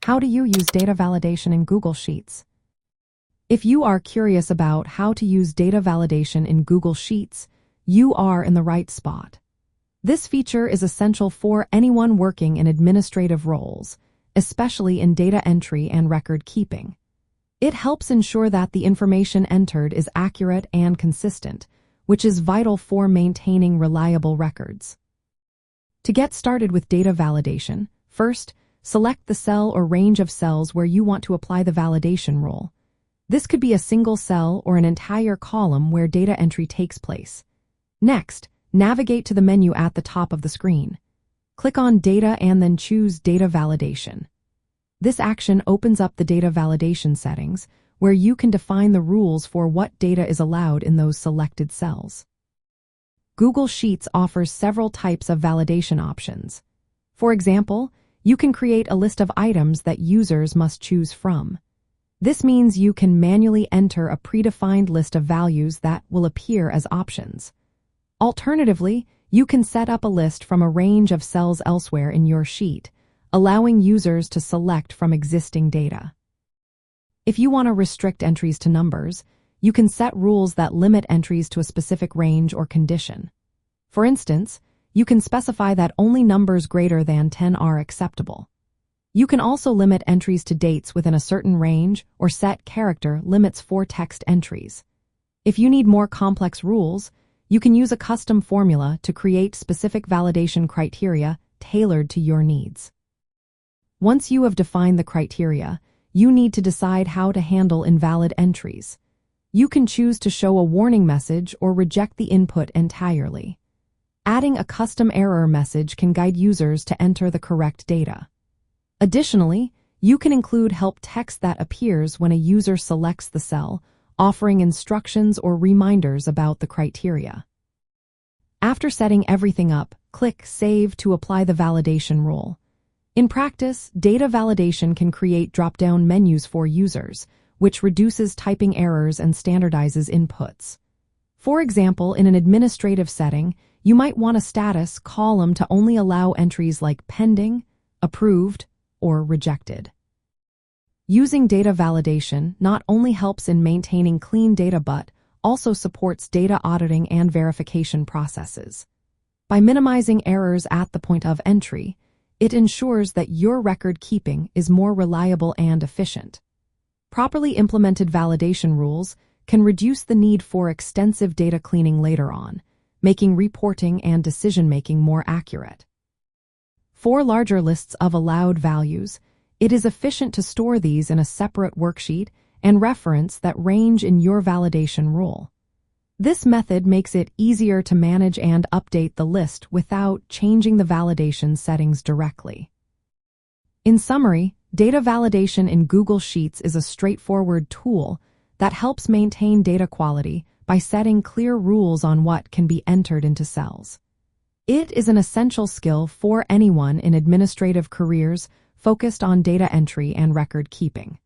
How do you use data validation in Google Sheets? If you are curious about how to use data validation in Google Sheets, you are in the right spot. This feature is essential for anyone working in administrative roles, especially in data entry and record keeping. It helps ensure that the information entered is accurate and consistent, which is vital for maintaining reliable records. To get started with data validation, first, select the cell or range of cells where you want to apply the validation rule. This could be a single cell or an entire column where data entry takes place. Next, navigate to the menu at the top of the screen. Click on Data and then choose Data Validation. This action opens up the data validation settings, where you can define the rules for what data is allowed in those selected cells. Google Sheets offers several types of validation options. For example, you can create a list of items that users must choose from. This means you can manually enter a predefined list of values that will appear as options. Alternatively, you can set up a list from a range of cells elsewhere in your sheet, allowing users to select from existing data. If you want to restrict entries to numbers, you can set rules that limit entries to a specific range or condition. For instance, you can specify that only numbers greater than 10 are acceptable. You can also limit entries to dates within a certain range or set character limits for text entries. If you need more complex rules, you can use a custom formula to create specific validation criteria tailored to your needs. Once you have defined the criteria, you need to decide how to handle invalid entries. You can choose to show a warning message or reject the input entirely. Adding a custom error message can guide users to enter the correct data. Additionally, you can include help text that appears when a user selects the cell, offering instructions or reminders about the criteria. After setting everything up, click Save to apply the validation rule. In practice, data validation can create drop-down menus for users, which reduces typing errors and standardizes inputs. For example, in an administrative setting, you might want a status column to only allow entries like pending, approved, or rejected. Using data validation not only helps in maintaining clean data but also supports data auditing and verification processes. By minimizing errors at the point of entry, it ensures that your record keeping is more reliable and efficient. Properly implemented validation rules can reduce the need for extensive data cleaning later on, making reporting and decision-making more accurate. For larger lists of allowed values, it is efficient to store these in a separate worksheet and reference that range in your validation rule. This method makes it easier to manage and update the list without changing the validation settings directly. In summary, data validation in Google Sheets is a straightforward tool that helps maintain data quality by setting clear rules on what can be entered into cells. It is an essential skill for anyone in administrative careers focused on data entry and record keeping.